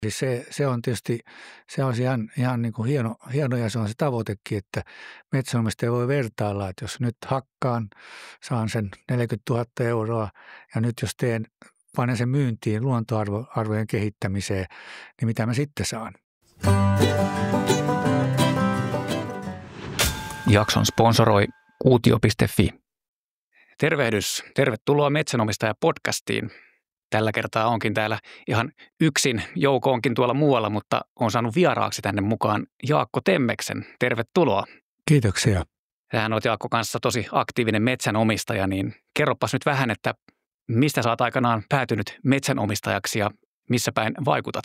Eli se on tietysti, se on ihan niin kuin hieno ja se on se tavoitekin, että metsänomistaja voi vertailla, että jos nyt hakkaan, saan sen 40 000 euroa ja nyt jos panen sen myyntiin luontoarvojen kehittämiseen, niin mitä mä sitten saan? Jakson sponsoroi Kuutio.fi. Tervehdys, tervetuloa Metsänomistaja-podcastiin. Tällä kertaa onkin täällä ihan yksin, Jouko onkin tuolla muualla, mutta on saanut vieraaksi tänne mukaan Jaakko Temmeksen. Tervetuloa. Kiitoksia. Sähän olet Jaakko kanssa tosi aktiivinen metsänomistaja, niin kerropas nyt vähän, että mistä sä oot aikanaan päätynyt metsänomistajaksi ja missä päin vaikutat?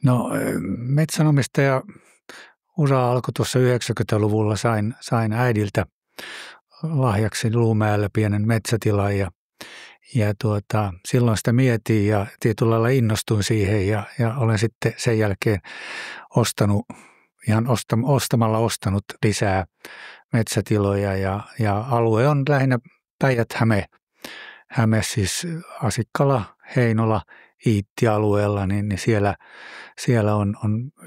No metsänomistaja ura alkoi tuossa 90-luvulla, sain äidiltä lahjaksi Luumäellä pienen metsätilan ja silloin sitä mietin ja tietyllä lailla innostuin siihen ja olen sitten sen jälkeen ostanut lisää metsätiloja ja alue on lähinnä Päijät-Häme, siis Asikkala, Heinola, Iitti-alueella, niin siellä on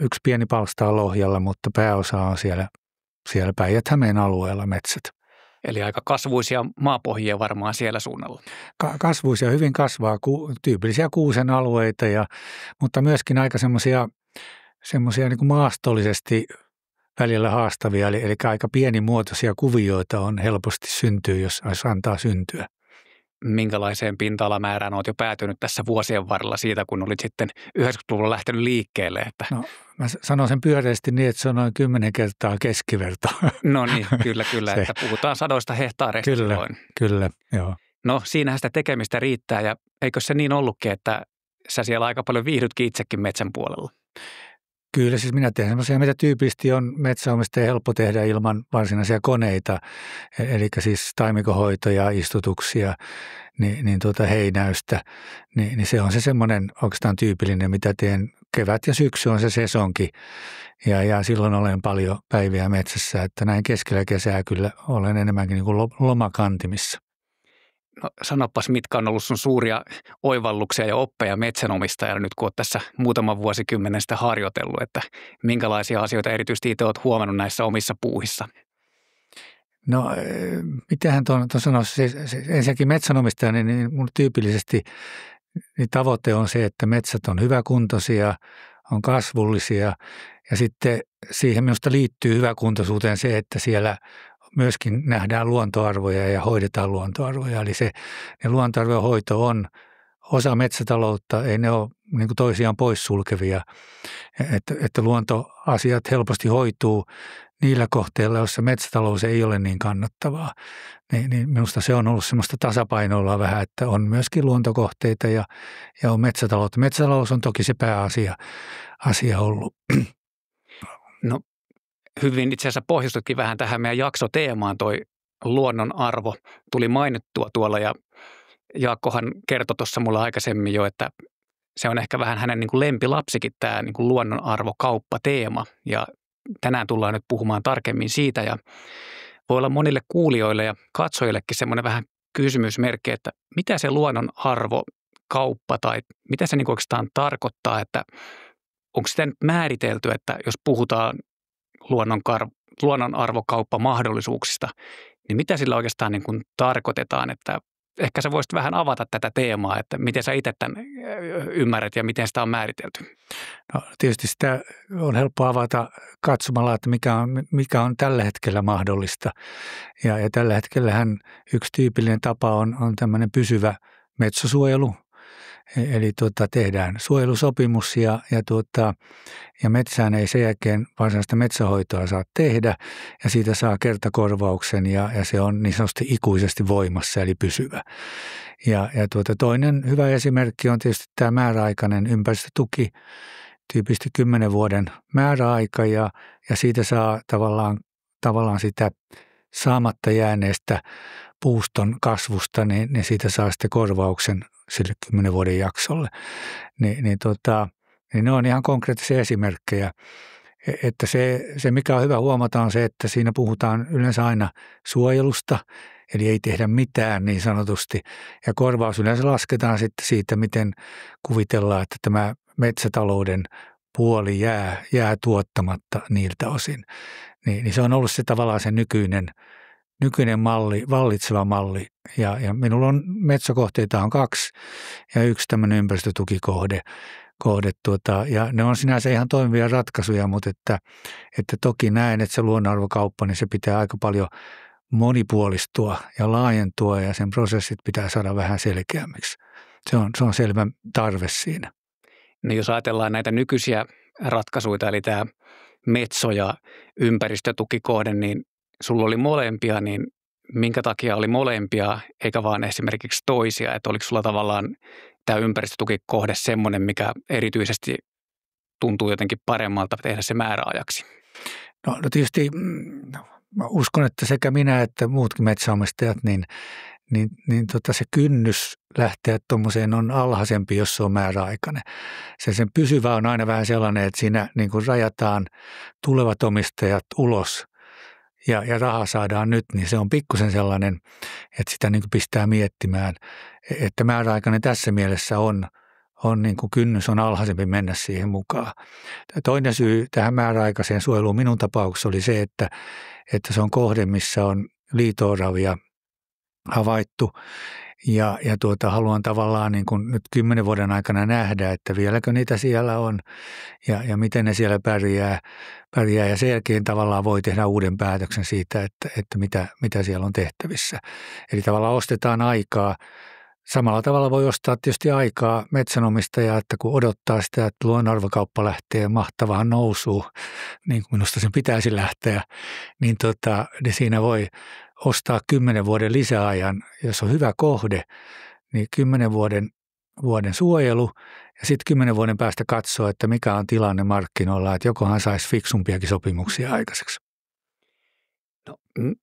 yksi pieni palsta Lohjalla, mutta pääosa on siellä Päijät-Hämeen alueella metsät. Eli aika kasvuisia maapohjia varmaan siellä suunnalla. Kasvuisia, hyvin kasvaa, tyypillisiä kuusen alueita, mutta myöskin aika semmoisia niin kuin maastollisesti välillä haastavia, eli aika pienimuotoisia kuvioita on helposti syntyy, jos antaa syntyä. Minkälaiseen pinta-alamäärään olet jo päätynyt tässä vuosien varrella siitä, kun olit sitten 90-luvulla lähtenyt liikkeelle? Että... No, mä sanon sen pyöreästi niin, että se on noin 10 kertaa keskiverto. No niin, kyllä, että puhutaan 100 hehtaareista silloin. Kyllä, joo. No siinähän sitä tekemistä riittää ja eikö se niin ollutkin, että sä siellä aika paljon viihdytkin itsekin metsän puolella? Kyllä, siis minä teen semmoisia, mitä tyypillisesti on metsänomistajan helppo tehdä ilman varsinaisia koneita, eli siis taimikonhoitoja, istutuksia, heinäystä, niin se on se semmoinen oikeastaan tyypillinen, mitä teen. Kevät ja syksy on se sesonki ja silloin olen paljon päiviä metsässä, että näin keskellä kesää kyllä olen enemmänkin niin kuin lomakantimissa. No sanopas, mitkä on ollut sun suuria oivalluksia ja oppeja metsänomistajana nyt, kun olet tässä muutaman vuosikymmenen sitä harjoitellut, että minkälaisia asioita erityisesti itse olet huomannut näissä omissa puuhissa? No, mitähän tuon sanoisi, ensinnäkin metsänomistajana, niin mun tyypillisesti niin tavoite on se, että metsät on hyväkuntoisia, on kasvullisia ja sitten siihen minusta liittyy hyväkuntoisuuteen se, että siellä myöskin nähdään luontoarvoja ja hoidetaan luontoarvoja. Eli se luontoarvojen hoito on osa metsätaloutta, ei ne ole niin kuin toisiaan poissulkevia, että luontoasiat helposti hoituu niillä kohteilla, joissa metsätalous ei ole niin kannattavaa. Niin minusta se on ollut semmoista tasapainoilua vähän, että on myöskin luontokohteita ja on metsätaloutta. Metsätalous on toki se pääasia ollut. No hyvin itse asiassa pohjustutkin vähän tähän meidän jaksoteemaan, toi luonnon arvo tuli mainittua tuolla ja Jaakkohan kertoi tuossa mulle aikaisemmin jo, että se on ehkä vähän hänen niin kuin lempilapsikin tämä niin kuin luonnonarvokauppa-teema ja tänään tullaan nyt puhumaan tarkemmin siitä ja voi olla monille kuulijoille ja katsojillekin semmoinen vähän kysymysmerkki, että mitä se luonnonarvokauppa tai mitä se niin kuin oikeastaan tarkoittaa, että onko sitä nyt määritelty, että jos puhutaan luonnonarvokauppamahdollisuuksista, niin mitä sillä oikeastaan niin kuin tarkoitetaan, että ehkä sä voisit vähän avata tätä teemaa, että miten sä itse tämän ymmärrät ja miten sitä on määritelty? No, tietysti sitä on helppo avata katsomalla, että mikä on tällä hetkellä mahdollista. Ja tällä hetkellähän yksi tyypillinen tapa on tämmöinen pysyvä metsäsuojelu. Eli tehdään suojelusopimus ja metsään ei sen jälkeen varsinaista metsähoitoa saa tehdä ja siitä saa kertakorvauksen ja se on niin sanotusti ikuisesti voimassa eli pysyvä. Ja toinen hyvä esimerkki on tietysti tämä määräaikainen ympäristötuki, tyypillisesti 10 vuoden määräaika ja siitä saa tavallaan sitä saamatta jääneestä puuston kasvusta, niin siitä saa sitten korvauksen sille 10 vuoden jaksolle. Niin ne on ihan konkreettisia esimerkkejä. Että se, mikä on hyvä huomata, on se, että siinä puhutaan yleensä aina suojelusta, eli ei tehdä mitään niin sanotusti. Ja korvaus yleensä lasketaan sitten siitä, miten kuvitellaan, että tämä metsätalouden puoli jää tuottamatta niiltä osin. Niin se on ollut se tavallaan se nykyinen malli, vallitseva malli. Ja minulla on metsäkohteita on 2 ja 1 tämmöinen ympäristötukikohde. Ja ne on sinänsä ihan toimivia ratkaisuja, mutta että toki näen, että se luonnonarvokauppa, niin se pitää aika paljon monipuolistua ja laajentua ja sen prosessit pitää saada vähän selkeämmiksi. Se on selvä tarve siinä. No jos ajatellaan näitä nykyisiä ratkaisuja, eli tämä metso- ja ympäristötukikohde, niin sulla oli molempia, niin minkä takia oli molempia, eikä vaan esimerkiksi toisia? Että oliko sulla tavallaan tämä ympäristötukikohde semmoinen, mikä erityisesti tuntuu jotenkin paremmalta tehdä se määräajaksi? No tietysti mä uskon, että sekä minä että muutkin metsäomistajat, niin se kynnys lähteä tuommoiseen on alhaisempi, jos se on määräaikainen. Sen pysyvä on aina vähän sellainen, että siinä niin kuin rajataan tulevat omistajat ulos ja raha saadaan nyt, niin se on pikkusen sellainen, että sitä niin kuin pistää miettimään, että määräaikainen tässä mielessä on niin kuin kynnys on alhaisempi mennä siihen mukaan. Toinen syy tähän määräaikaiseen suojeluun minun tapauksessa oli se, että se on kohde, missä on liito-oravia havaittu ja haluan tavallaan niin kuin nyt 10 vuoden aikana nähdä, että vieläkö niitä siellä on ja miten ne siellä pärjää ja sen jälkeen tavallaan voi tehdä uuden päätöksen siitä, että mitä siellä on tehtävissä. Eli tavallaan ostetaan aikaa. Samalla tavalla voi ostaa tietysti aikaa metsänomistajaa, että kun odottaa sitä, että luonnonarvokauppa lähtee mahtavaan nousuun, niin kuin minusta sen pitäisi lähteä, niin siinä voi ostaa 10 vuoden lisäajan. Jos on hyvä kohde, niin 10 vuoden suojelu ja sitten 10 vuoden päästä katsoa, että mikä on tilanne markkinoilla, että jokohan saisi fiksumpiakin sopimuksia aikaiseksi. No,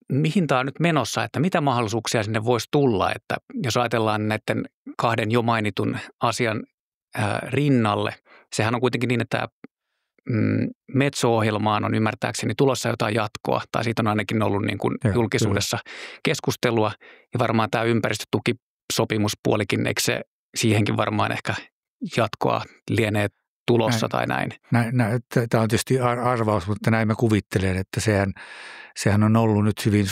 mihin tämä on nyt menossa, että mitä mahdollisuuksia sinne voisi tulla, että jos ajatellaan näiden 2 jo mainitun asian rinnalle, sehän on kuitenkin niin, että Metso-ohjelmaan on ymmärtääkseni tulossa jotain jatkoa, tai siitä on ainakin ollut niin kuin julkisuudessa keskustelua, ja varmaan tämä ympäristötukisopimuspuolikin, eikö se siihenkin varmaan ehkä jatkoa lienee tulossa tai näin? Tämä on tietysti arvaus, mutta näin mä kuvittelen, että sehän on ollut nyt hyvin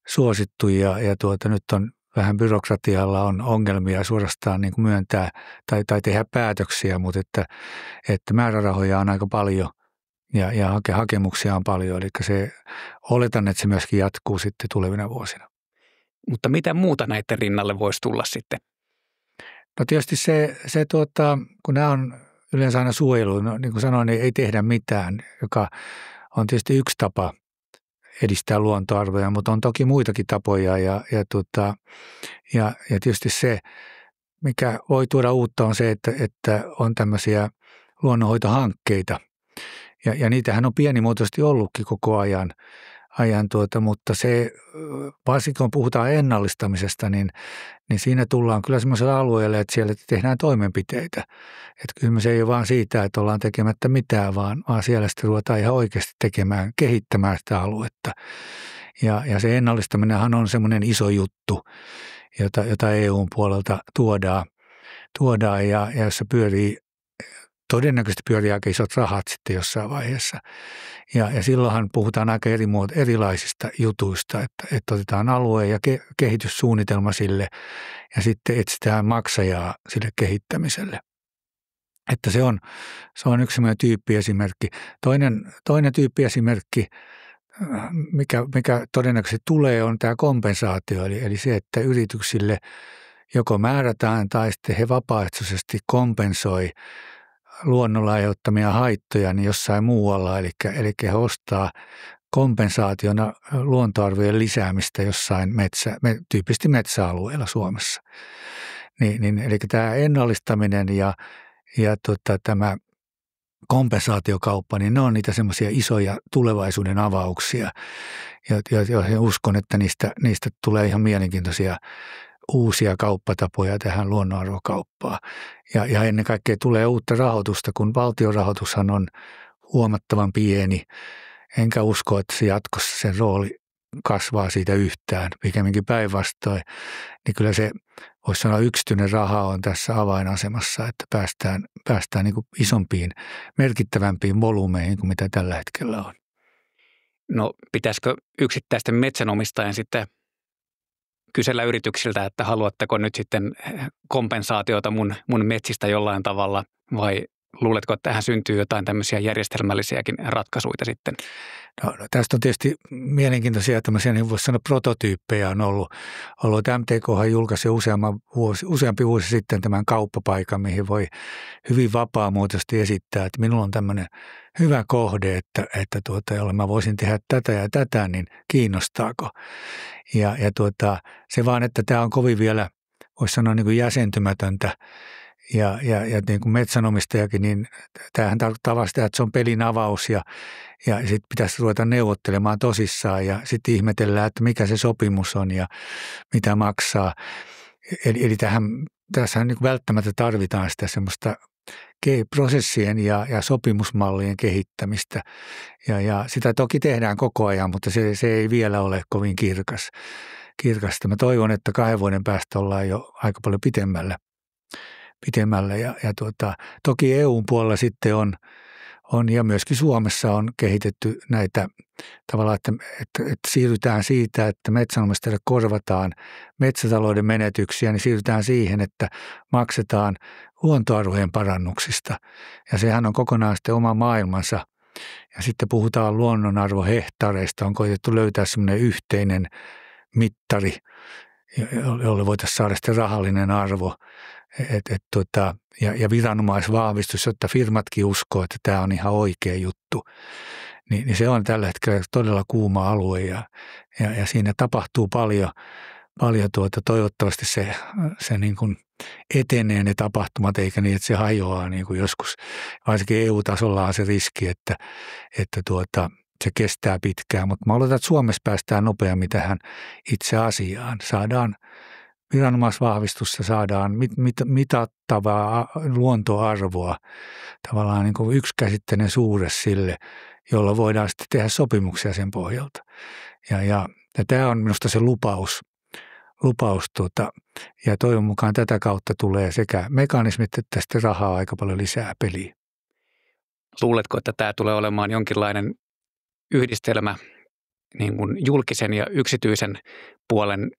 suosittu ja nyt on vähän byrokratialla on ongelmia suorastaan niin kuin myöntää tai tehdä päätöksiä, mutta että määrärahoja on aika paljon ja hakemuksia on paljon, eli oletan, että se myöskin jatkuu sitten tulevina vuosina. Mutta mitä muuta näiden rinnalle voisi tulla sitten? No tietysti se kun nämä on yleensä aina suojelu, no niin kuin sanoin, niin ei tehdä mitään, joka on tietysti yksi tapa edistää luontoarvoja, mutta on toki muitakin tapoja ja tietysti se, mikä voi tuoda uutta on se, että on tämmöisiä luonnonhoitohankkeita ja niitähän on pienimuotoisesti ollutkin koko ajan, mutta se, varsinkin kun puhutaan ennallistamisesta, niin siinä tullaan kyllä semmoiselle alueelle, että siellä tehdään toimenpiteitä. Että kyllä se ei ole vaan siitä, että ollaan tekemättä mitään, vaan siellä sitten ruvetaan ihan oikeasti kehittämään sitä aluetta. Ja se ennallistaminenhan on semmoinen iso juttu, jota EUn puolelta tuodaan ja jossa todennäköisesti pyörii aika isot rahat sitten jossain vaiheessa. Ja silloinhan puhutaan aika erilaisista jutuista, että otetaan alue ja kehityssuunnitelma sille ja sitten etsitään maksajaa sille kehittämiselle. Että se on yksi sellainen tyyppiesimerkki. Toinen tyyppiesimerkki, mikä todennäköisesti tulee, on tämä kompensaatio, eli se, että yrityksille joko määrätään tai sitten he vapaaehtoisesti kompensoi luonnolla aiheuttamia haittoja niin jossain muualla, eli he ostaa kompensaationa luontoarvojen lisäämistä jossain tyypisesti metsäalueella Suomessa. Eli tämä ennallistaminen ja tämä kompensaatiokauppa, niin ne on niitä semmoisia isoja tulevaisuuden avauksia, joihin uskon, että niistä tulee ihan mielenkiintoisia uusia kauppatapoja tähän luonnonarvokauppaan. Ja ennen kaikkea tulee uutta rahoitusta, kun valtionrahoitushan on huomattavan pieni. Enkä usko, että se jatkossa sen rooli kasvaa siitä yhtään, pikemminkin päinvastoin. Niin kyllä se voisi sanoa yksityinen raha on tässä avainasemassa, että päästään niin kuin isompiin, merkittävämpiin volyymeihin kuin mitä tällä hetkellä on. No pitäisikö yksittäisten metsänomistajien sitten kysellä yrityksiltä, että haluatteko nyt sitten kompensaatiota mun metsistä jollain tavalla vai luuletko, että tähän syntyy jotain tämmöisiä järjestelmällisiäkin ratkaisuja sitten? No, tästä on tietysti mielenkiintoisia tämmöisiä, niin voisi sanoa prototyyppejä on ollut. MTKhan julkaisi useampi vuosi sitten tämän kauppapaikan, mihin voi hyvin vapaamuotoisesti esittää, että minulla on tämmöinen hyvä kohde, jolla mä voisin tehdä tätä ja tätä, niin kiinnostaako? Ja se vaan, että tämä on kovin vielä, voisi sanoa niin kuin jäsentymätöntä. Ja niin kuin metsänomistajakin, niin tämähän tarkoittaa vasta, että se on pelin avaus ja sitten pitäisi ruveta neuvottelemaan tosissaan ja sitten ihmetellään, että mikä se sopimus on ja mitä maksaa. Eli tässä niin välttämättä tarvitaan sitä semmoista prosessien ja sopimusmallien kehittämistä ja sitä toki tehdään koko ajan, mutta se ei vielä ole kovin kirkasta. Mä toivon, että 2 vuoden päästä ollaan jo aika paljon pitemmällä ja toki EU:n puolella sitten on ja myöskin Suomessa on kehitetty näitä tavallaan, että siirrytään siitä, että metsänomistajille korvataan metsätalouden menetyksiä, niin siirrytään siihen, että maksetaan luontoarvojen parannuksista. Ja sehän on kokonaan sitten oma maailmansa. Ja sitten puhutaan luonnonarvohehtaareista, on koetettu löytää semmoinen yhteinen mittari, jolle voitaisiin saada sitten rahallinen arvo. Ja viranomaisvahvistus, jotta firmatkin uskoo, että tämä on ihan oikea juttu. Niin se on tällä hetkellä todella kuuma alue ja siinä tapahtuu paljon toivottavasti se niin kuin etenee ne tapahtumat eikä niin, että se hajoaa niin kuin joskus. Varsinkin EU-tasolla on se riski, että se kestää pitkään, mutta mä oletan, että Suomessa päästään nopeammin tähän itse asiaan. Saadaan viranomaisvahvistussa saadaan mitattavaa luontoarvoa, tavallaan niin kuin yksikäsitteinen suhde sille, jolla voidaan sitten tehdä sopimuksia sen pohjalta. Ja tämä on minusta se lupaus ja toivon mukaan tätä kautta tulee sekä mekanismit että sitten rahaa aika paljon lisää peliin. Luuletko, että tämä tulee olemaan jonkinlainen yhdistelmä niin kuin julkisen ja yksityisen puolen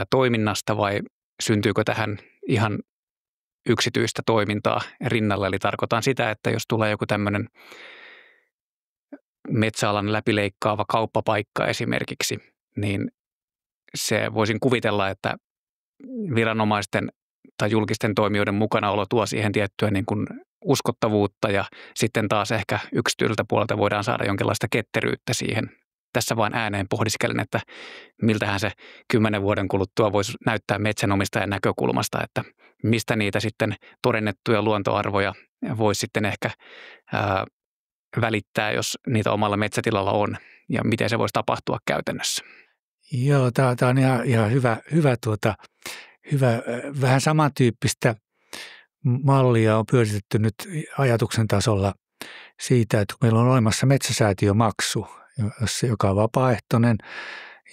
toiminnasta vai syntyykö tähän ihan yksityistä toimintaa rinnalla? Eli tarkoitan sitä, että jos tulee joku tämmöinen metsäalan läpileikkaava kauppapaikka esimerkiksi, niin se voisin kuvitella, että viranomaisten tai julkisten toimijoiden mukanaolo tuo siihen tiettyä niin kuin uskottavuutta ja sitten taas ehkä yksityiseltä puolelta voidaan saada jonkinlaista ketteryyttä siihen. Tässä vaan ääneen pohdiskelen, että miltähän se 10 vuoden kuluttua voisi näyttää metsänomistajan näkökulmasta, että mistä niitä sitten todennettuja luontoarvoja voisi sitten ehkä välittää, jos niitä omalla metsätilalla on ja miten se voisi tapahtua käytännössä. Joo, tämä on ihan hyvä, vähän samantyyppistä mallia on pyöritetty nyt ajatuksen tasolla siitä, että meillä on olemassa metsäsäätiömaksu, joka on vapaaehtoinen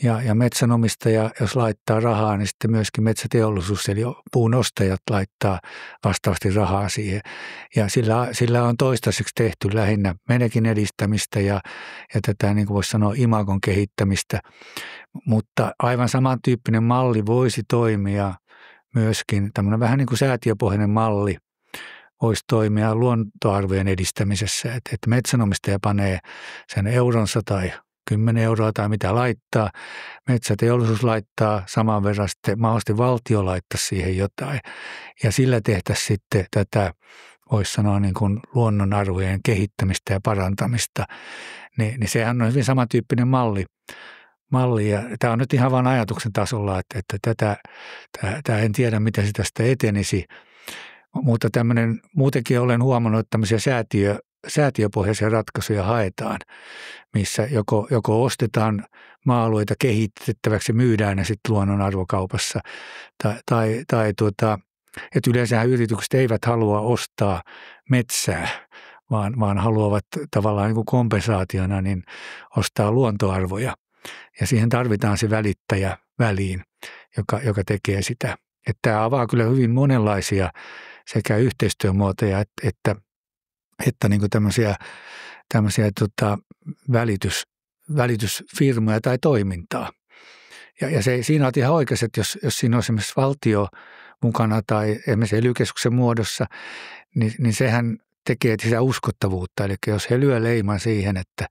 ja metsänomistaja, jos laittaa rahaa, niin sitten myöskin metsäteollisuus eli puun ostajat laittaa vastaavasti rahaa siihen. Ja sillä on toistaiseksi tehty lähinnä menekin edistämistä ja tätä niin kuin voisi sanoa imagon kehittämistä, mutta aivan samantyyppinen malli voisi toimia myöskin, tämmöinen vähän niin kuin säätiöpohjainen malli voisi toimia luontoarvojen edistämisessä, että metsänomistaja panee sen euronsa tai 10 euroa tai mitä laittaa. Metsäteollisuus laittaa saman verran sitten mahdollisesti valtio laittaa siihen jotain. Ja sillä tehtäisiin sitten tätä, voisi sanoa niin kuin luonnonarvojen kehittämistä ja parantamista. Niin sehän on hyvin samantyyppinen malli. Ja tämä on nyt ihan vain ajatuksen tasolla, että tämä en tiedä, miten se tästä etenisi. Mutta muutenkin olen huomannut, että tämmöisiä säätiöpohjaisia ratkaisuja haetaan, missä joko ostetaan maa-alueita kehitettäväksi ja myydään ne sitten luonnonarvokaupassa. Että yleensähän yritykset eivät halua ostaa metsää, vaan haluavat tavallaan niin kuin kompensaationa niin ostaa luontoarvoja. Ja siihen tarvitaan se välittäjä väliin, joka tekee sitä. Että tämä avaa kyllä hyvin monenlaisia sekä yhteistyömuotoja että niin kuin tämmöisiä välitysfirmoja tai toimintaa. Ja siinä on ihan oikeassa, että jos siinä on esimerkiksi valtio mukana tai esimerkiksi ely-keskuksen muodossa, niin sehän tekee sitä uskottavuutta. Eli jos he lyö leiman siihen, että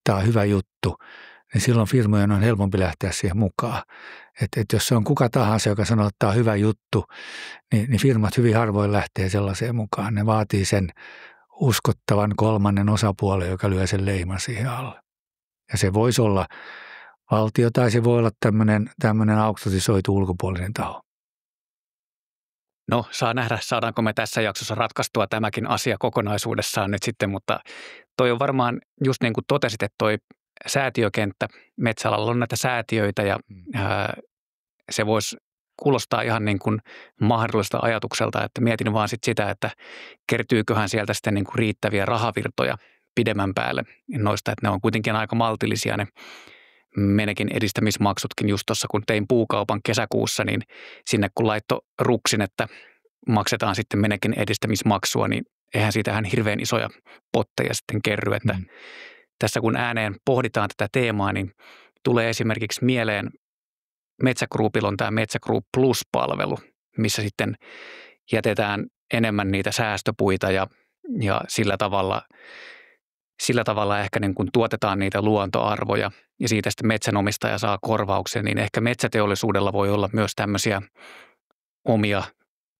tämä on hyvä juttu, niin silloin firmojen on helpompi lähteä siihen mukaan. Että jos se on kuka tahansa, joka sanoo, että tämä on hyvä juttu, niin firmat hyvin harvoin lähtee sellaiseen mukaan. Ne vaatii sen uskottavan kolmannen osapuolen, joka lyö sen leiman siihen alle. Ja se voisi olla valtio tai se voi olla tämmöinen auktorisoitu ulkopuolinen taho. No, saa nähdä, saadaanko me tässä jaksossa ratkaistua tämäkin asia kokonaisuudessaan nyt sitten, mutta toi on varmaan just niin kuin totesit, että toi säätiökenttä, metsäalalla on näitä säätiöitä ja se voisi kuulostaa ihan niin kuin mahdollista ajatukselta, että mietin vaan sitä, että kertyyköhän sieltä sitten niin kuin riittäviä rahavirtoja pidemmän päälle noista, että ne on kuitenkin aika maltillisia ne menekin edistämismaksutkin. Just tuossa kun tein puukaupan kesäkuussa, niin sinne kun laitto ruksin, että maksetaan sitten menekin edistämismaksua, niin eihän siitähän hirveän isoja potteja sitten kerry, että tässä kun ääneen pohditaan tätä teemaa, niin tulee esimerkiksi mieleen Metsä Groupilla on tämä Metsä Group Plus-palvelu, missä sitten jätetään enemmän niitä säästöpuita ja sillä tavalla ehkä niin kuin tuotetaan niitä luontoarvoja ja siitä sitten metsänomistaja saa korvauksen, niin ehkä metsäteollisuudella voi olla myös tämmöisiä omia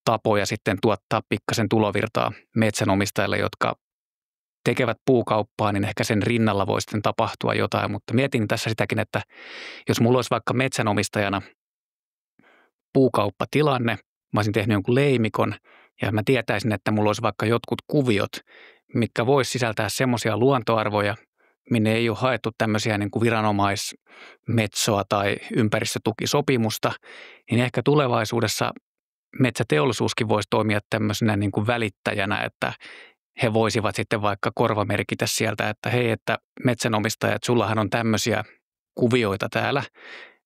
tapoja sitten tuottaa pikkasen tulovirtaa metsänomistajille, jotka tekevät puukauppaa, niin ehkä sen rinnalla voi sitten tapahtua jotain, mutta mietin tässä sitäkin, että jos mulla olisi vaikka metsänomistajana puukauppatilanne, mä olisin tehnyt jonkun leimikon ja mä tietäisin, että mulla olisi vaikka jotkut kuviot, mitkä vois sisältää semmoisia luontoarvoja, minne ei ole haettu tämmöisiä niin kuin viranomaismetsoa tai ympäristötukisopimusta, niin ehkä tulevaisuudessa metsäteollisuuskin voisi toimia tämmöisenä niin kuin välittäjänä, että he voisivat sitten vaikka korvamerkitä sieltä, että hei, että metsänomistajat, sullahan on tämmöisiä kuvioita täällä,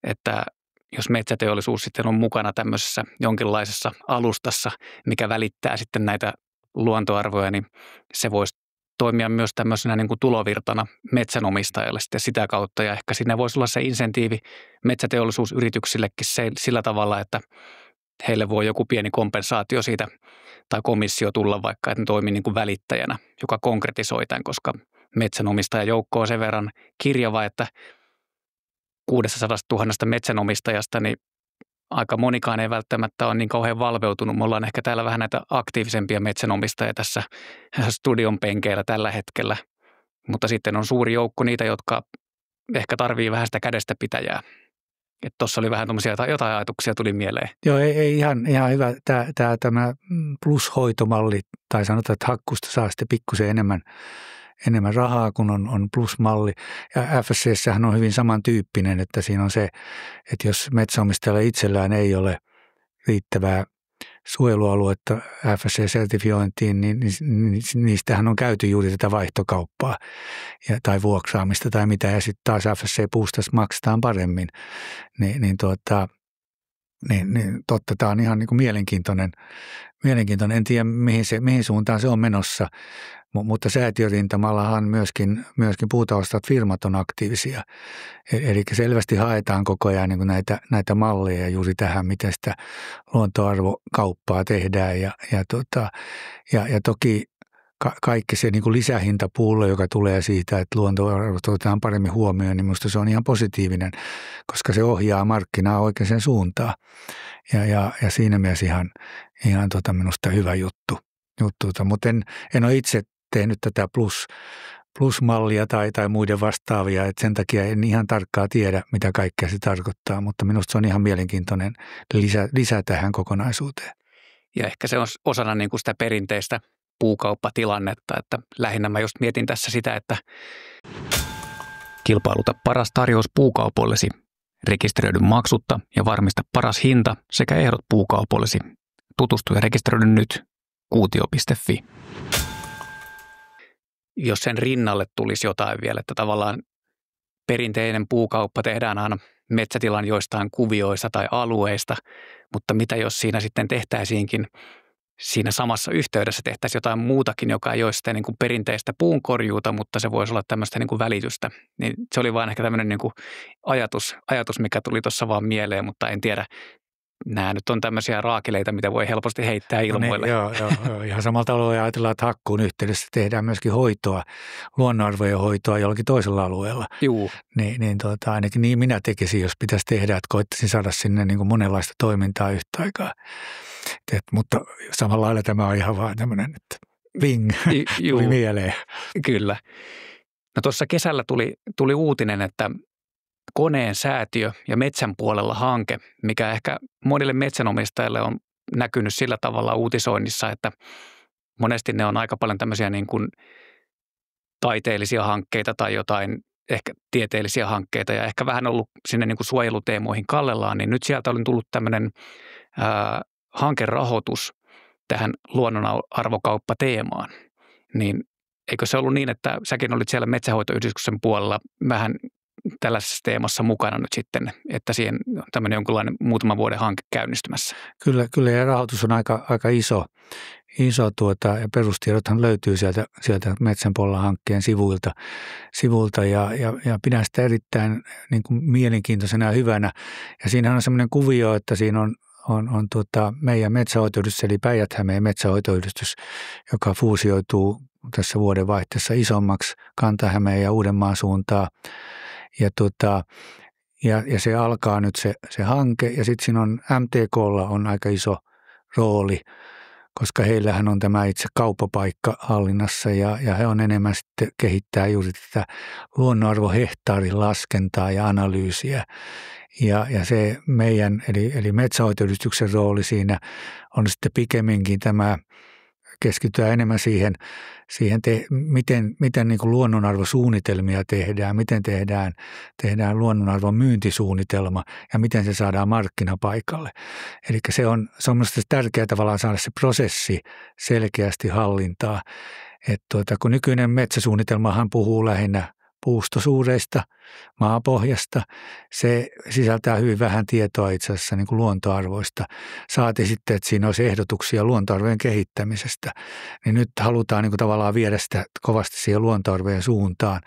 että jos metsäteollisuus sitten on mukana tämmöisessä jonkinlaisessa alustassa, mikä välittää sitten näitä luontoarvoja, niin se voisi toimia myös tämmöisenä niin kuin tulovirtana metsänomistajalle sitten sitä kautta. Ja ehkä siinä voisi olla se insentiivi metsäteollisuusyrityksillekin sillä tavalla, että heille voi joku pieni kompensaatio siitä tai komissio tulla vaikka, että ne toimii niin kuin välittäjänä, joka konkretisoi tämän, koska metsänomistajajoukko on sen verran kirjava, että 600 000 metsänomistajasta, niin aika monikaan ei välttämättä ole niin kauhean valveutunut. Me ollaan ehkä täällä vähän näitä aktiivisempia metsänomistajia tässä studion penkeillä tällä hetkellä, mutta sitten on suuri joukko niitä, jotka ehkä tarvii vähän sitä kädestä pitäjää. Että tuossa oli vähän tuommoisia jotain ajatuksia tuli mieleen. Joo, ei ihan hyvä tämä plushoitomalli, tai sanotaan, että hakkusta saa sitten pikkusen enemmän rahaa, kun on plusmalli. Ja FSC:ssähän on hyvin samantyyppinen, että siinä on se, että jos metsäomistajalla itsellään ei ole riittävää suojelualuetta FSC-sertifiointiin, niin niistähän on käyty juuri tätä vaihtokauppaa tai vuoksaamista tai mitä, ja sitten taas FSC-puustas maksetaan paremmin. Niin totta, tämä on ihan niin kuin mielenkiintoinen. En tiedä, mihin suuntaan se on menossa, mutta säätiörintamallahan myöskin puutalostavat firmat on aktiivisia. Eli selvästi haetaan koko ajan niin kuin näitä malleja juuri tähän, miten sitä luontoarvokauppaa tehdään. Ja toki kaikki se niin kuin lisähintapuulle, joka tulee siitä, että luontoarvot otetaan paremmin huomioon, niin minusta se on ihan positiivinen, koska se ohjaa markkinaa oikeaan suuntaan. Ja siinä mielessä ihan minusta hyvä juttu. Mutta en ole itse tehnyt tätä plusmallia tai muiden vastaavia, että sen takia en ihan tarkkaan tiedä, mitä kaikkea se tarkoittaa, mutta minusta se on ihan mielenkiintoinen lisä tähän kokonaisuuteen. Ja ehkä se on osana niin kuin sitä perinteistä puukauppatilannetta, että lähinnä mä just mietin tässä sitä, että kilpailuta paras tarjous puukaupoillesi, rekisteröidy maksutta ja varmista paras hinta sekä ehdot puukaupoillesi. Tutustu ja rekisteröidy nyt kuutio.fi. Jos sen rinnalle tulisi jotain vielä, että tavallaan perinteinen puukauppa tehdään aina metsätilan joistain kuvioista tai alueista, mutta mitä jos siinä sitten tehtäisiinkin siinä samassa yhteydessä tehtäisiin jotain muutakin, joka ei ole sitä niin kuin perinteistä puunkorjuuta, mutta se voisi olla tämmöistä niin kuin välitystä. Niin se oli vaan ehkä tämmöinen niin kuin ajatus, mikä tuli tuossa vaan mieleen, mutta en tiedä. Nämä nyt on tämmöisiä raakeleita, mitä voi helposti heittää ilmoille. No niin, joo. Ihan samalla tavalla ajatellaan, että hakkuun yhteydessä tehdään myöskin hoitoa, luonnonarvojen hoitoa jollakin toisella alueella. Juu. Niin ainakin niin minä tekisin, jos pitäisi tehdä, että koittaisin saada sinne niin kuin monenlaista toimintaa yhtä aikaa. Mutta samalla lailla tämä on ihan vaan tämmöinen, että ving, tuli mieleen. Kyllä. No tuossa kesällä tuli uutinen, että Koneen säätiö ja metsän puolella hanke, mikä ehkä monille metsänomistajille on näkynyt sillä tavalla uutisoinnissa, että monesti ne on aika paljon tämmöisiä niin kuin taiteellisia hankkeita tai jotain ehkä tieteellisiä hankkeita ja ehkä vähän ollut sinne niin kuin suojeluteemoihin kallellaan, niin nyt sieltä oli tullut tämmöinen hankerahoitus tähän luonnonarvokauppateemaan. Niin eikö se ollut niin, että säkin olit siellä metsänhoitoyhdistyksen puolella vähän tällaisessa teemassa mukana nyt sitten, että siihen on tämmöinen jonkinlainen muutaman vuoden hanke käynnistymässä? Kyllä ja rahoitus on aika iso ja perustiedothan löytyy sieltä Metsän puolella hankkeen sivuilta ja pidän sitä erittäin niin kuin mielenkiintoisena ja hyvänä. Ja siinähän on semmoinen kuvio, että siinä on meidän metsähoitoyhdistys eli Päijät-Hämeen metsähoitoyhdistys, joka fuusioituu tässä vuodenvaihteessa isommaksi Kanta-Hämeen ja Uudenmaan suuntaan. Ja se alkaa nyt se hanke ja sitten siinä on MTK:lla on aika iso rooli, koska heillähän on tämä itse kauppapaikka hallinnassa ja he on enemmän sitten kehittää juuri tätä luonnonarvohehtaarin laskentaa ja analyysiä. Ja se meidän eli metsähoitoyhdistyksen rooli siinä on sitten pikemminkin tämä keskitytään enemmän siihen miten niin kuin luonnonarvosuunnitelmia tehdään, miten tehdään luonnonarvon myyntisuunnitelma ja miten se saadaan markkinapaikalle. Eli se on minusta tärkeää tavallaan saada se prosessi selkeästi hallintaa. Että kun nykyinen metsäsuunnitelmahan puhuu lähinnä puustosuureista, maapohjasta. Se sisältää hyvin vähän tietoa itse asiassa niin kuin luontoarvoista. Saati sitten, että siinä olisi ehdotuksia luontoarvojen kehittämisestä. Niin nyt halutaan niin kuin tavallaan viedä sitä kovasti siihen luontoarvojen suuntaan,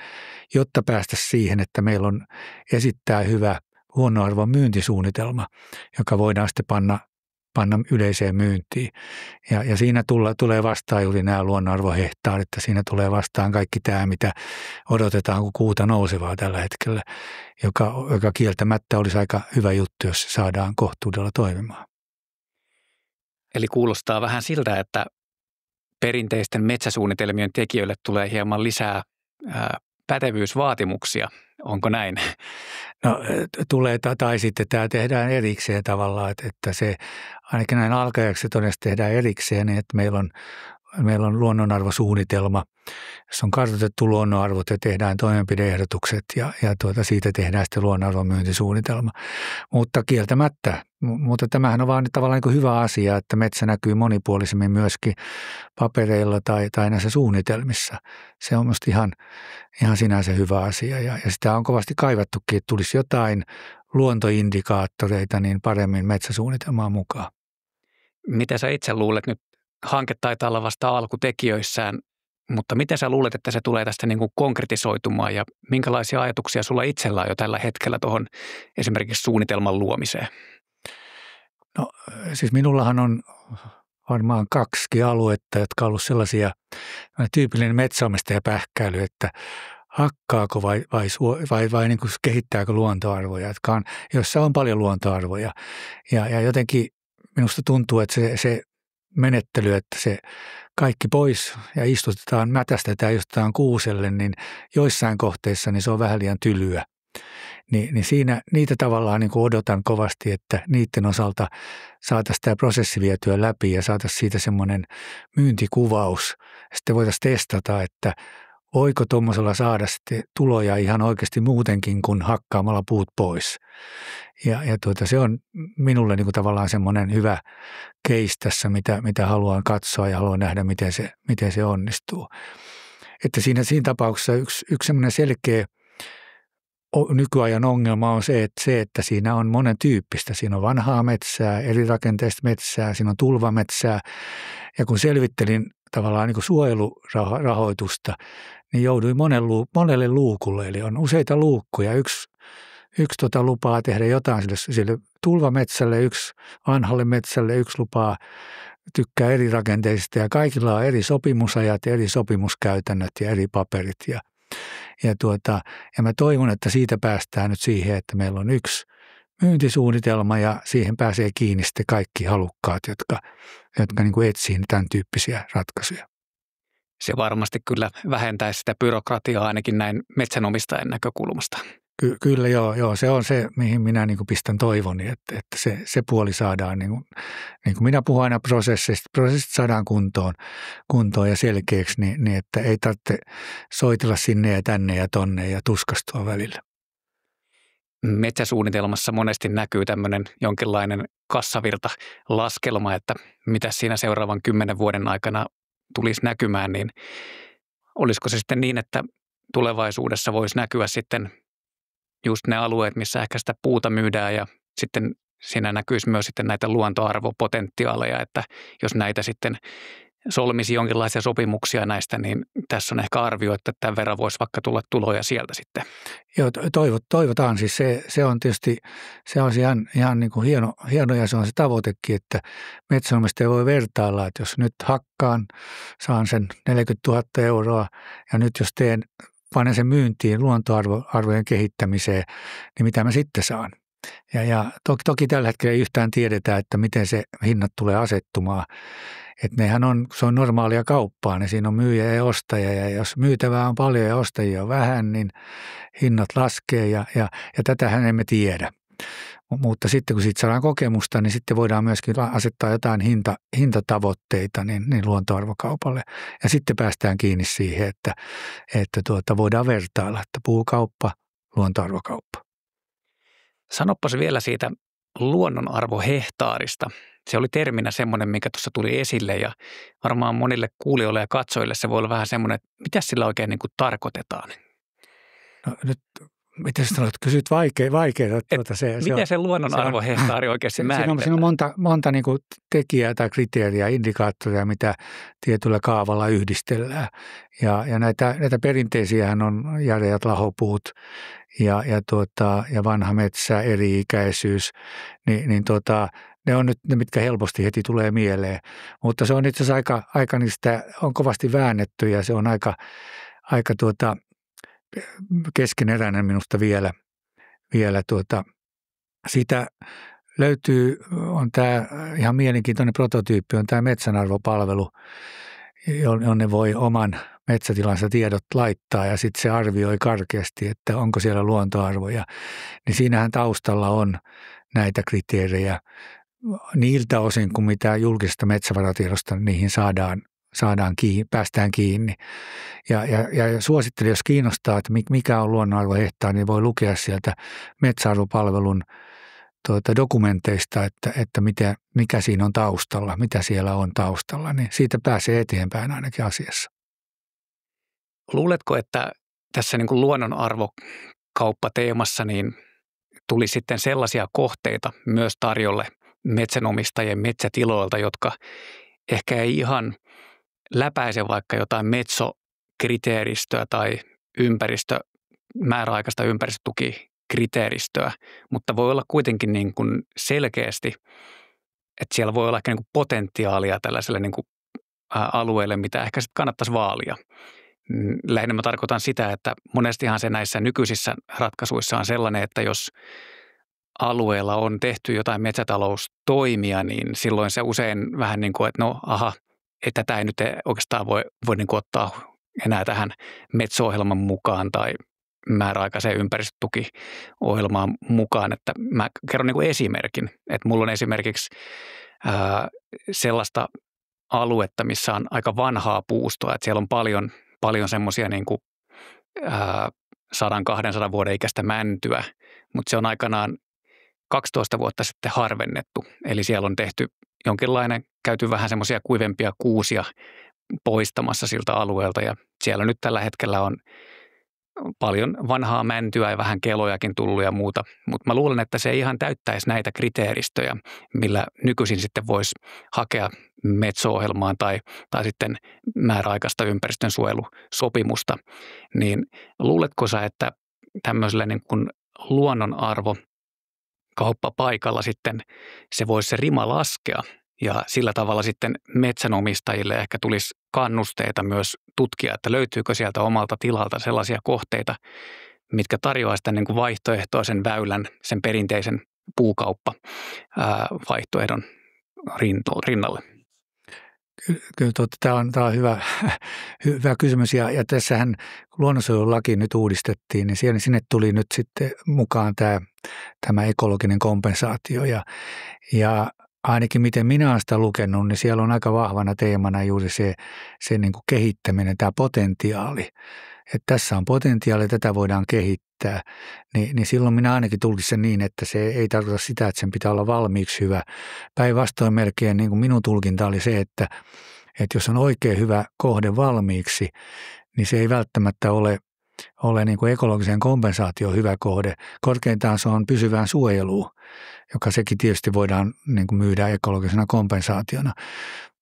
jotta päästäisiin siihen, että meillä on esittää hyvä luonnonarvon myyntisuunnitelma, joka voidaan sitten panna yleiseen myyntiin. Ja siinä tulee vastaan juuri nämä luonnonarvohehtaarit, että siinä tulee vastaan kaikki tämä, mitä odotetaan kuin kuuta nousevaa tällä hetkellä, joka kieltämättä olisi aika hyvä juttu, jos se saadaan kohtuudella toimimaan. Eli kuulostaa vähän siltä, että perinteisten metsäsuunnitelmien tekijöille tulee hieman lisää pätevyysvaatimuksia. Onko näin? No tulee tai sitten tämä tehdään erikseen tavallaan, että se ainakin näin alkajaksi todennäköisesti tehdään erikseen, niin että meillä on luonnonarvosuunnitelma, jossa on kartoitettu luonnonarvot ja tehdään toimenpide-ehdotukset ja siitä tehdään sitten luonnonarvon myyntisuunnitelma. Mutta kieltämättä, mutta tämähän on vaan tavallaan niin kuin hyvä asia, että metsä näkyy monipuolisemmin myöskin papereilla tai näissä suunnitelmissa. Se on minusta ihan sinänsä hyvä asia ja sitä on kovasti kaivattukin, että tulisi jotain luontoindikaattoreita niin paremmin metsäsuunnitelmaan mukaan. Mitä sä itse luulet nyt? Hanke taitaa olla vasta alkutekijöissään, mutta miten sä luulet, että se tulee tästä niin kuin konkretisoitumaan ja minkälaisia ajatuksia sulla itsellä on jo tällä hetkellä tuohon esimerkiksi suunnitelman luomiseen? No siis minullahan on varmaan 2 aluetta, jotka on ollut sellaisia tyypillinen metsänomistajapähkäily, että hakkaako vai niin kuin kehittääkö luontoarvoja, jossa on paljon luontoarvoja. Ja jotenkin minusta tuntuu, että se menettely, että se kaikki pois ja mätästetään, istutetaan kuuselle, niin joissain kohteissa niin se on vähän liian tylyä. Niin siinä niitä tavallaan niin kuin odotan kovasti, että niiden osalta saataisiin tämä prosessi vietyä läpi ja saataisiin siitä semmoinen myyntikuvaus. Sitten voitaisiin testata, että voiko tuommoisella saada sitten tuloja ihan oikeasti muutenkin kuin hakkaamalla puut pois. Ja se on minulle niin kuin tavallaan semmoinen hyvä case tässä, mitä haluan katsoa ja haluan nähdä, miten se onnistuu. Että siinä tapauksessa yksi semmoinen selkeä nykyajan ongelma on se, että siinä on monen tyyppistä. Siinä on vanhaa metsää, eri rakenteista metsää, siinä on tulvametsää. Ja kun selvittelin tavallaan niin kuin suojelurahoitusta, niin jouduin monelle luukulle. Eli on useita luukkuja. Yksi lupaa tehdä jotain sille tulvametsälle, yksi vanhalle metsälle, yksi lupaa tykkää eri rakenteista. Ja kaikilla on eri sopimusajat ja eri sopimuskäytännöt ja eri paperit. Ja mä toivon, että siitä päästään nyt siihen, että meillä on yksi myyntisuunnitelma ja siihen pääsee kiinni sitten kaikki halukkaat, jotka niin kuin etsii tämän tyyppisiä ratkaisuja. Se varmasti kyllä vähentäisi sitä byrokratiaa ainakin näin metsänomistajan näkökulmasta. Kyllä joo, se on se, mihin minä niin kuin pistän toivoni, että se puoli saadaan, niin kuin minä puhun aina prosessit saadaan kuntoon ja selkeäksi, niin että ei tarvitse soitella sinne ja tänne ja tonne ja tuskastua välillä. Metsäsuunnitelmassa monesti näkyy tämmöinen jonkinlainen kassavirta-laskelma, että mitä siinä seuraavan 10 vuoden aikana tulisi näkymään, niin olisiko se sitten niin, että tulevaisuudessa voisi näkyä sitten just ne alueet, missä ehkä sitä puuta myydään ja sitten siinä näkyisi myös sitten näitä luontoarvopotentiaaleja, että jos näitä sitten solmisi jonkinlaisia sopimuksia näistä, niin tässä on ehkä arvio, että tämän verran voisi vaikka tulla tuloja sieltä sitten. Joo, toivotaan siis. Se on tietysti se on ihan niin kuin hieno ja se on se tavoitekin, että metsänomistaja voi vertailla, että jos nyt hakkaan, saan sen 40 000 euroa ja nyt jos panen sen myyntiin luontoarvojen kehittämiseen, niin mitä mä sitten saan? Ja toki tällä hetkellä ei yhtään tiedetä, että miten se hinnat tulee asettumaan. Että se on normaalia kauppaa, niin siinä on myyjä ja ostaja ja jos myytävää on paljon ja ostajia on vähän, niin hinnat laskee ja tätähän emme tiedä. Mutta sitten kun siitä saadaan kokemusta, niin sitten voidaan myöskin asettaa jotain hintatavoitteita niin luontoarvokaupalle. Ja sitten päästään kiinni siihen, että voidaan vertailla, että puukauppa, luontoarvokauppa. Sanoppas vielä siitä luonnonarvohehtaarista. Se oli terminä semmoinen, mikä tuossa tuli esille ja varmaan monille kuulijoille ja katsojille se voi olla vähän semmoinen, että mitä sillä oikein niin kuin tarkoitetaan? No nyt, miten sanoit, kysyt vaikeaa. Miten se luonnonarvohehtaari oikeasti määritellään? Siinä on monta niin kuin tekijää tai kriteeriä, indikaattoria, mitä tietyllä kaavalla yhdistellään. Ja näitä perinteisiähän on järeät lahopuut ja vanha metsä, eri-ikäisyys, ne on nyt ne, mitkä helposti heti tulee mieleen. Mutta se on itse asiassa aika niistä on kovasti väännetty ja se on aika keskeneräinen minusta vielä. Sitä löytyy, on tämä ihan mielenkiintoinen prototyyppi, on tämä metsänarvopalvelu, jonne voi oman metsätilansa tiedot laittaa ja sitten se arvioi karkeasti, että onko siellä luontoarvoja. Niin siinähän taustalla on näitä kriteerejä niiltä osin, kuin mitä julkisesta metsävaratiedosta niihin päästään kiinni. Ja suosittelen, jos kiinnostaa, että mikä on luonnonarvohehtaari, niin voi lukea sieltä metsäarvopalvelun dokumenteista, että mikä siinä on taustalla, mitä siellä on taustalla, niin siitä pääsee eteenpäin ainakin asiassa. Luuletko, että tässä niin kuin luonnonarvokauppateemassa niin tuli sitten sellaisia kohteita myös tarjolle metsänomistajien metsätiloilta, jotka ehkä ei ihan läpäise vaikka jotain metsokriteeristöä tai määräaikaista ympäristötukikriteeristöä, mutta voi olla kuitenkin niin kuin selkeästi, että siellä voi olla ehkä niin kuin potentiaalia tällaiselle niin kuin alueelle, mitä ehkä sitten kannattaisi vaalia. Lähinnä mä tarkoitan sitä, että monestihan se näissä nykyisissä ratkaisuissa on sellainen, että jos alueella on tehty jotain metsätaloustoimia, niin silloin se usein vähän niin kuin, että että tätä ei nyt oikeastaan voi niin kuin ottaa enää tähän metso-ohjelman mukaan tai määräaikaiseen ympäristötukiohjelmaan mukaan. Että mä kerron niin kuin esimerkin, että mulla on esimerkiksi sellaista aluetta, missä on aika vanhaa puustoa, että siellä on paljon semmoisia niin kuin 100-200 vuoden ikäistä mäntyä, mutta se on aikanaan 12 vuotta sitten harvennettu. Eli siellä on tehty käyty vähän semmoisia kuivempia kuusia poistamassa siltä alueelta ja siellä nyt tällä hetkellä on paljon vanhaa mäntyä ja vähän kelojakin tullut ja muuta. Mutta mä luulen, että se ei ihan täyttäisi näitä kriteeristöjä, millä nykyisin sitten voisi hakea Metso-ohjelmaan tai sitten määräaikaista ympäristönsuojelusopimusta. Niin luuletko sä, että tämmöisellä niin kuin luonnonarvo kauppapaikalla sitten se voisi se rima laskea ja sillä tavalla sitten metsänomistajille ehkä tulisi kannusteita myös tutkia, että löytyykö sieltä omalta tilalta sellaisia kohteita, mitkä tarjoaa sitä niin kuin vaihtoehtoisen väylän, sen perinteisen puukauppa-vaihtoehdon rinnalle. Kyllä tämä on hyvä kysymys ja tässähän luonnonsuojelulaki nyt uudistettiin, niin sinne tuli nyt sitten mukaan tämä ekologinen kompensaatio ja ainakin miten minä olen sitä lukenut, niin siellä on aika vahvana teemana juuri se niin kuin kehittäminen, tämä potentiaali. Että tässä on potentiaali, tätä voidaan kehittää, niin silloin minä ainakin tulkisin sen niin, että se ei tarkoita sitä, että sen pitää olla valmiiksi hyvä. Päinvastoin melkein niin kuin minun tulkinta oli se, että jos on oikein hyvä kohde valmiiksi, niin se ei välttämättä ole niin kuin ekologisen kompensaation hyvä kohde. Korkeintaan se on pysyvään suojeluun, joka sekin tietysti voidaan niin kuin myydä ekologisena kompensaationa.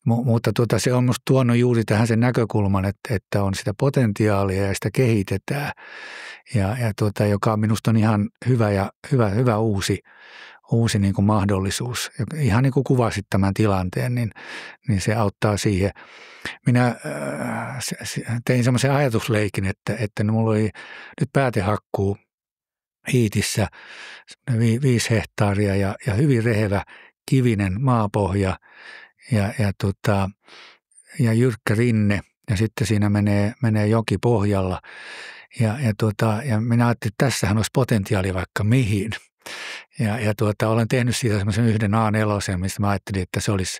Mutta se on minusta tuonut juuri tähän sen näkökulman, että on sitä potentiaalia ja sitä kehitetään, joka minusta on ihan hyvä uusi niin kuin mahdollisuus. Ihan niin kuin kuvasit tämän tilanteen, niin se auttaa siihen. Minä tein semmoisen ajatusleikin, että minulla oli nyt päätehakkuu Iitissä 5 hehtaaria ja hyvin rehevä kivinen maapohja ja jyrkkä rinne ja sitten siinä menee joki pohjalla ja minä ajattelin, että tässähän olisi potentiaali vaikka mihin. Olen tehnyt siitä semmoisen yhden A4, mistä mä ajattelin, että se olisi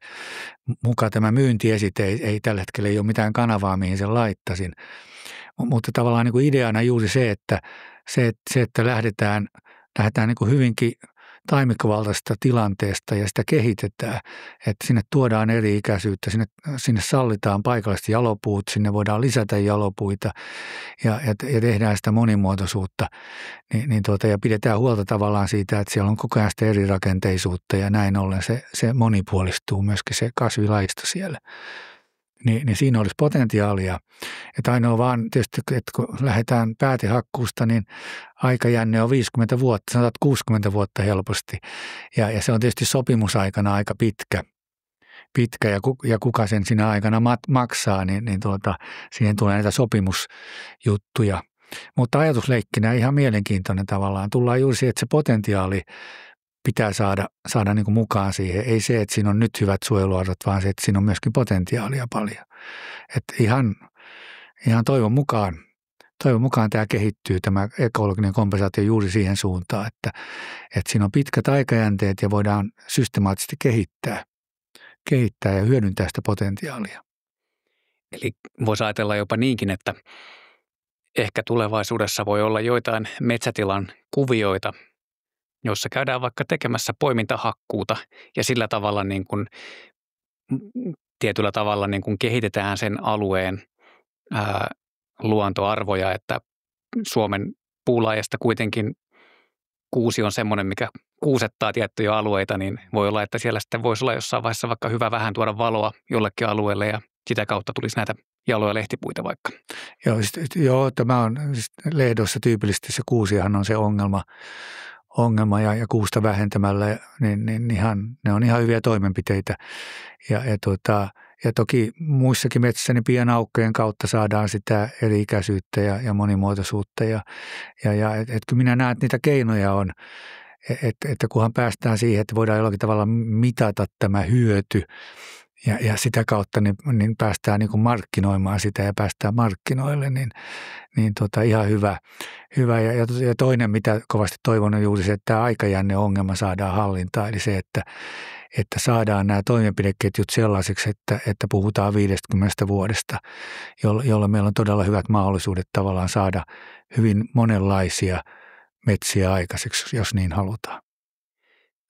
mukaan tämä myyntiesite. Ei tällä hetkellä ei ole mitään kanavaa, mihin sen laittaisin. Mutta tavallaan niin kuin ideana juuri se, että lähdetään niin kuin hyvinkin taimikkovaltaisesta tilanteesta ja sitä kehitetään, että sinne tuodaan eri-ikäisyyttä, sinne sallitaan paikallisesti jalopuut, sinne voidaan lisätä jalopuita ja tehdään sitä monimuotoisuutta ja pidetään huolta tavallaan siitä, että siellä on koko ajan sitä eri rakenteisuutta ja näin ollen se monipuolistuu myöskin se kasvilajisto siellä. Niin siinä olisi potentiaalia. Että ainoa vaan tietysti, että kun lähdetään päätehakkuusta, niin aikajänne on 50 vuotta, sanotaan 60 vuotta helposti. Ja se on tietysti sopimusaikana aika pitkä ja kuka sen siinä aikana maksaa, niin siihen tulee näitä sopimusjuttuja. Mutta ajatusleikkinä ihan mielenkiintoinen tavallaan. Tullaan juuri siihen, että se potentiaali pitää saada niin kuin mukaan siihen. Ei se, että siinä on nyt hyvät suojeluarvot, vaan se, että siinä on myöskin potentiaalia paljon. Että ihan toivon mukaan tämä kehittyy, tämä ekologinen kompensaatio juuri siihen suuntaan, että siinä on pitkät aikajänteet ja voidaan systemaattisesti kehittää ja hyödyntää sitä potentiaalia. Eli voisi ajatella jopa niinkin, että ehkä tulevaisuudessa voi olla joitain metsätilan kuvioita, jossa käydään vaikka tekemässä poimintahakkuuta ja sillä tavalla niin kuin, tietyllä tavalla niin kuin kehitetään sen alueen luontoarvoja, että Suomen puulaajasta kuitenkin kuusi on semmoinen, mikä kuusettaa tiettyjä alueita, niin voi olla, että siellä sitten voisi olla jossain vaiheessa vaikka hyvä vähän tuoda valoa jollekin alueelle ja sitä kautta tulisi näitä jaloja lehtipuita vaikka. Joo, tämä on lehdossa tyypillisesti se kuusihan on se ongelma ja kuusta vähentämällä, niin ne on ihan hyviä toimenpiteitä. Ja toki muissakin metsissä niin pienaukkojen kautta saadaan sitä eri-ikäisyyttä ja monimuotoisuutta. Ja kun minä näen, että niitä keinoja on, että kunhan päästään siihen, että voidaan jollakin tavalla mitata tämä hyöty ja sitä kautta niin päästään niin kuin markkinoimaan sitä ja päästään markkinoille, niin ihan hyvä. Ja toinen, mitä kovasti toivon, on juuri se, että tämä aikajänneongelma saadaan hallintaan. Eli se, että saadaan nämä toimenpideketjut sellaiseksi, että puhutaan 50 vuodesta, jolla meillä on todella hyvät mahdollisuudet tavallaan saada hyvin monenlaisia metsiä aikaiseksi, jos niin halutaan.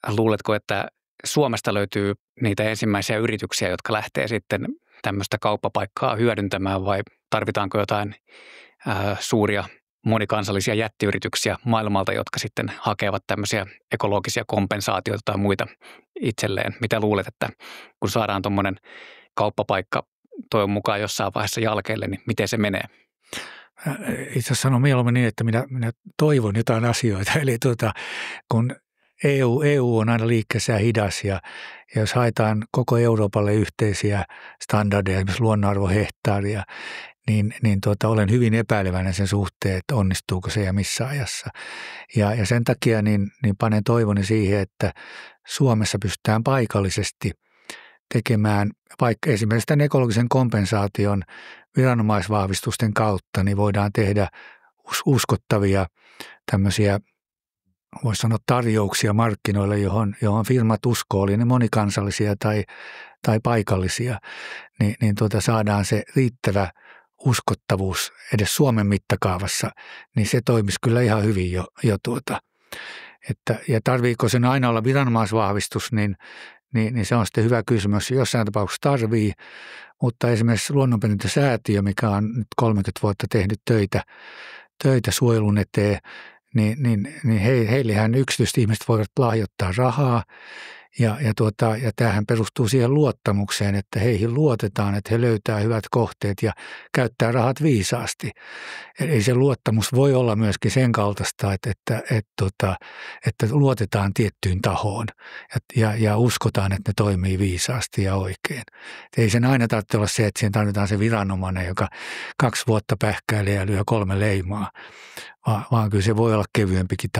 Luuletko, että Suomesta löytyy niitä ensimmäisiä yrityksiä, jotka lähtee sitten tämmöistä kauppapaikkaa hyödyntämään vai tarvitaanko jotain suuria monikansallisia jättiyrityksiä maailmalta, jotka sitten hakevat tämmöisiä ekologisia kompensaatioita tai muita itselleen. Mitä luulet, että kun saadaan tuommoinen kauppapaikka toivon mukaan jossain vaiheessa jalkeille, niin miten se menee? Itse asiassa sanon mieluummin niin, että minä toivon jotain asioita. Eli kun EU on aina liikkeessä ja hidas ja jos haetaan koko Euroopalle yhteisiä standardeja, esimerkiksi luonnonarvohehtaaria, niin olen hyvin epäileväinen sen suhteen, että onnistuuko se ja missä ajassa. Ja sen takia niin panen toivoni siihen, että Suomessa pystytään paikallisesti tekemään vaikka esimerkiksi tämän ekologisen kompensaation viranomaisvahvistusten kautta, niin voidaan tehdä uskottavia tämmöisiä, voisi sanoa tarjouksia markkinoille, johon firmat uskoo, oli ne monikansallisia tai paikallisia, niin saadaan se riittävä uskottavuus edes Suomen mittakaavassa, niin se toimisi kyllä ihan hyvin jo ja tarviiko sen aina olla viranomaisvahvistus, niin se on sitten hyvä kysymys. Jossain tapauksessa tarvii, mutta esimerkiksi Luonnonperintösäätiö, mikä on nyt 30 vuotta tehnyt töitä suojelun eteen, niin heillehän yksityiset ihmiset voivat lahjoittaa rahaa ja tämähän perustuu siihen luottamukseen, että heihin luotetaan, että he löytää hyvät kohteet ja käyttää rahat viisaasti. Eli se luottamus voi olla myöskin sen kaltaista, että luotetaan tiettyyn tahoon ja uskotaan, että ne toimii viisaasti ja oikein. Et ei sen aina tarvitse olla se, että siihen tarvitaan se viranomainen, joka 2 vuotta pähkäilee ja lyö 3 leimaa, vaan kyllä se voi olla kevyempikin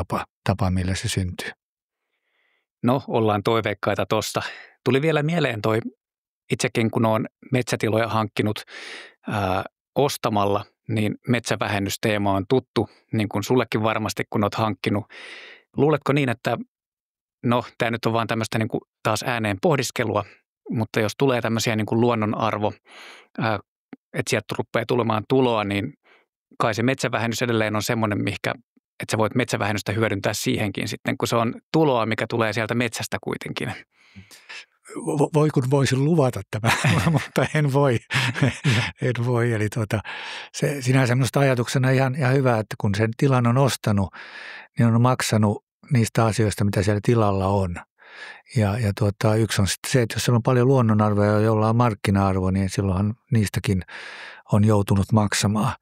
tapa millä se syntyy. No, ollaan toiveikkaita tuosta. Tuli vielä mieleen toi, itsekin kun olen metsätiloja hankkinut ostamalla, niin metsävähennysteema on tuttu, niin kuin sullekin varmasti, kun olet hankkinut. Luuletko niin, että no, tämä nyt on vaan tämmöistä niin kuin taas ääneen pohdiskelua, mutta jos tulee tämmöisiä niin kuin luonnonarvo, että sieltä rupeaa tulemaan tuloa, niin kai se metsävähennys edelleen on semmoinen, että sä voit metsävähennystä hyödyntää siihenkin sitten, kun se on tuloa, mikä tulee sieltä metsästä kuitenkin. Voi kun voisin luvata tämän, mutta en voi. Eli se sinänsä minusta ajatuksena ihan hyvä, että kun sen tilan on ostanut, niin on maksanut niistä asioista, mitä siellä tilalla on. Ja yksi on sitten se, että jos siellä on paljon luonnonarvoja, joilla on markkina-arvo, niin silloinhan niistäkin on joutunut maksamaan.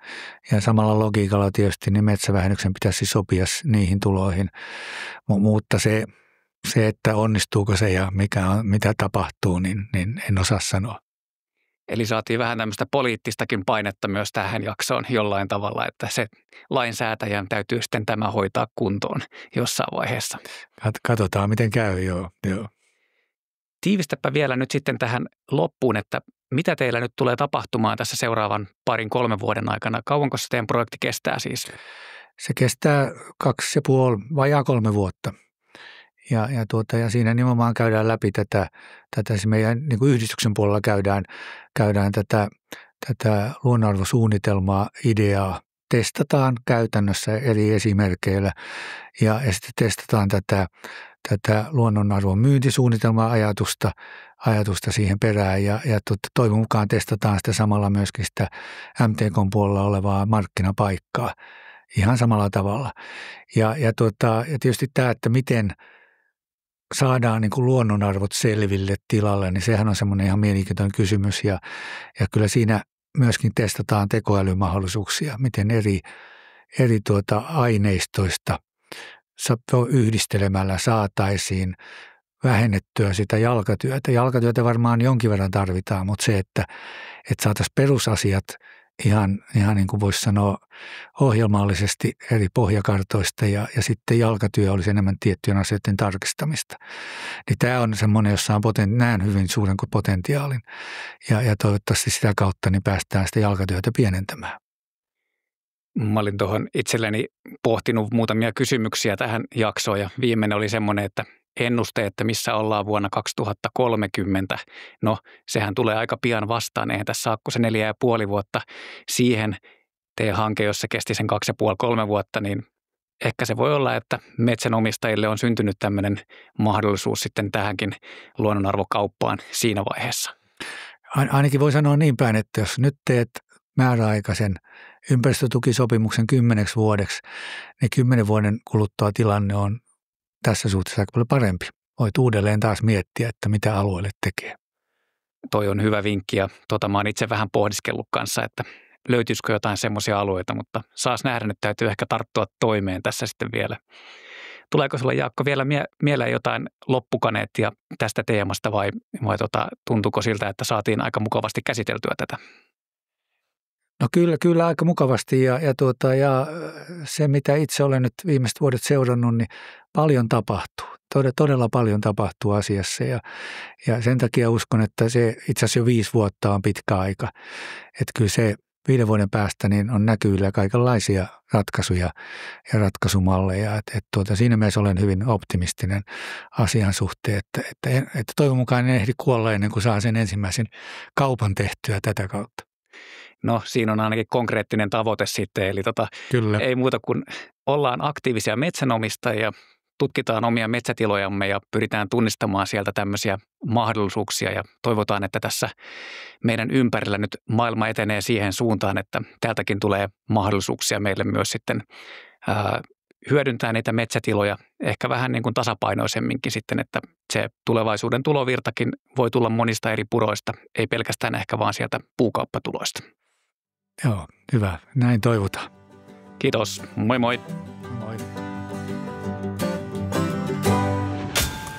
Ja samalla logiikalla tietysti niin metsävähennyksen pitäisi sopia niihin tuloihin, mutta se, että onnistuuko se ja mitä tapahtuu, niin en osaa sanoa. Eli saatiin vähän tämmöistä poliittistakin painetta myös tähän jaksoon jollain tavalla, että se lainsäätäjän täytyy sitten tämä hoitaa kuntoon jossain vaiheessa. Katsotaan, miten käy, joo. Tiivistäpä vielä nyt sitten tähän loppuun, että mitä teillä nyt tulee tapahtumaan tässä seuraavan 2-3 vuoden aikana? Kauanko se teidän projekti kestää siis? Se kestää 2,5, vajaa 3 vuotta. Ja siinä nimenomaan käydään läpi tätä meidän niin kuin yhdistyksen puolella käydään tätä luonnonarvosuunnitelmaa, ideaa, testataan käytännössä eri esimerkkeillä ja sitten testataan tätä luonnonarvon myyntisuunnitelmaa ajatusta siihen perään ja toivon mukaan testataan sitä samalla myöskin sitä MTK:n puolella olevaa markkinapaikkaa ihan samalla tavalla. Ja tietysti tämä, että miten saadaan niin kuin luonnonarvot selville tilalle, niin sehän on semmoinen ihan mielenkiintoinen kysymys ja kyllä siinä myöskin testataan tekoälymahdollisuuksia, miten eri aineistoista yhdistelemällä saataisiin vähennettyä sitä jalkatyötä. Jalkatyötä varmaan jonkin verran tarvitaan, mutta se, että saataisiin perusasiat ihan niin kuin voisi sanoa ohjelmallisesti eri pohjakartoista ja sitten jalkatyö olisi enemmän tiettyjen asioiden tarkistamista. Niin tämä on semmoinen, jossa näen hyvin suuren potentiaalin ja toivottavasti sitä kautta niin päästään sitä jalkatyötä pienentämään. Mä olin tuohon itselleni pohtinut muutamia kysymyksiä tähän jaksoon ja viimeinen oli semmoinen, että ennuste, että missä ollaan vuonna 2030. No, sehän tulee aika pian vastaan. Eihän tässä ole se 4,5 vuotta siihen teidän hanke, jos se kesti sen 2,5-3 vuotta, niin ehkä se voi olla, että metsänomistajille on syntynyt tämmöinen mahdollisuus sitten tähänkin luonnonarvokauppaan siinä vaiheessa. Ainakin voi sanoa niin päin, että jos nyt teet määräaikaisen ympäristötukisopimuksen 10 vuodeksi, niin 10 vuoden kuluttua tilanne on tässä suhteessa aika paljon parempi. Voit uudelleen taas miettiä, että mitä alueelle tekee. Toi on hyvä vinkki ja mä oon itse vähän pohdiskellut kanssa, että löytyisikö jotain semmoisia alueita, mutta saas nähdä, nyt täytyy ehkä tarttua toimeen tässä sitten vielä. Tuleeko sulle, Jaakko, vielä mieleen jotain loppukaneettia tästä teemasta vai tuntuuko siltä, että saatiin aika mukavasti käsiteltyä tätä? No kyllä aika mukavasti ja se, mitä itse olen nyt viimeiset vuodet seurannut, niin paljon tapahtuu. Todella paljon tapahtuu asiassa ja sen takia uskon, että se itse asiassa jo 5 vuotta on pitkä aika. Että kyllä se 5 vuoden päästä niin on näkyvillä kaikenlaisia ratkaisuja ja ratkaisumalleja. Että siinä mielessä olen hyvin optimistinen asian suhteen, että toivon mukaan en ehdi kuolla ennen kuin saa sen ensimmäisen kaupan tehtyä tätä kautta. No siinä on ainakin konkreettinen tavoite sitten, eli Kyllä. Ei muuta kuin ollaan aktiivisia metsänomistajia, tutkitaan omia metsätilojamme ja pyritään tunnistamaan sieltä tämmöisiä mahdollisuuksia ja toivotaan, että tässä meidän ympärillä nyt maailma etenee siihen suuntaan, että täältäkin tulee mahdollisuuksia meille myös sitten hyödyntää niitä metsätiloja ehkä vähän niin kuin tasapainoisemminkin sitten, että se tulevaisuuden tulovirtakin voi tulla monista eri puroista, ei pelkästään ehkä vaan sieltä puukauppatuloista. Joo, hyvä. Näin toivotaan. Kiitos. Moi moi. Moi.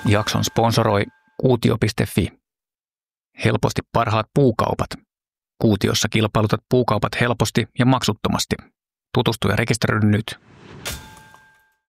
Jakson sponsoroi Kuutio.fi. Helposti parhaat puukaupat. Kuutiossa kilpailutat puukaupat helposti ja maksuttomasti. Tutustu ja rekisteröidy nyt.